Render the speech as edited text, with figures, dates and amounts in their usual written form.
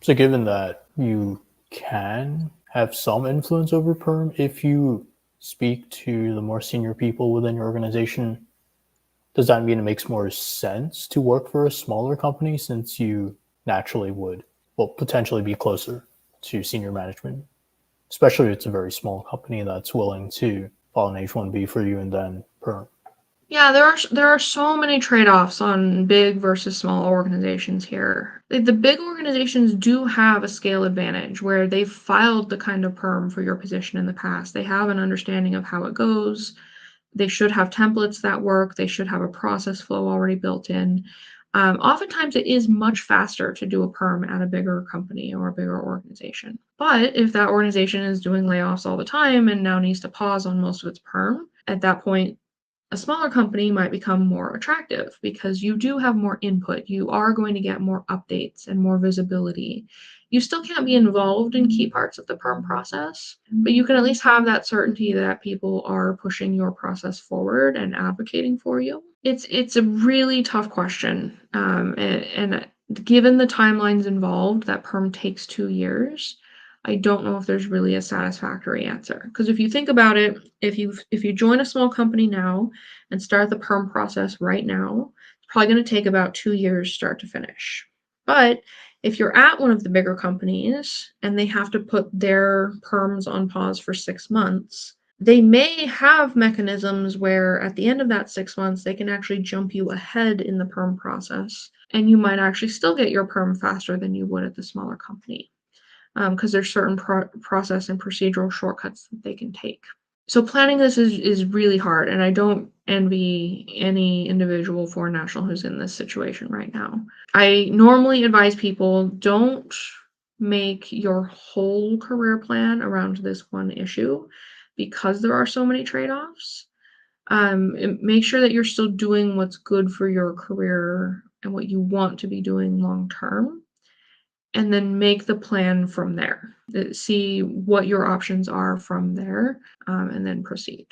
So given that you can have some influence over perm if you speak to the more senior people within your organization, does that mean it makes more sense to work for a smaller company since you naturally would, well, potentially be closer to senior management, especially if it's a very small company that's willing to file an H-1B for you and then perm? Yeah, there are so many trade-offs on big versus small organizations here. The big organizations do have a scale advantage where they've filed the kind of perm for your position in the past. They have an understanding of how it goes. They should have templates that work. They should have a process flow already built in. Oftentimes, it is much faster to do a perm at a bigger company or a bigger organization. But if that organization is doing layoffs all the time and now needs to pause on most of its perm, at that point, a smaller company might become more attractive because you do have more input. You are going to get more updates and more visibility. You still can't be involved in key parts of the perm process, but you can at least have that certainty that people are pushing your process forward and advocating for you. It's a really tough question, and given the timelines involved, that perm takes 2 years. I don't know if there's really a satisfactory answer. Because if you think about it, if you join a small company now and start the perm process right now, it's probably going to take about 2 years start to finish. But if you're at one of the bigger companies and they have to put their perms on pause for 6 months, they may have mechanisms where at the end of that 6 months, they can actually jump you ahead in the perm process. And you might actually still get your perm faster than you would at the smaller company because there's certain process and procedural shortcuts that they can take. So planning this is really hard, and I don't envy any individual foreign national who's in this situation right now. I normally advise people don't make your whole career plan around this one issue because there are so many trade-offs. Make sure that you're still doing what's good for your career and what you want to be doing long term and then make the plan from there. See what your options are from there, and then proceed.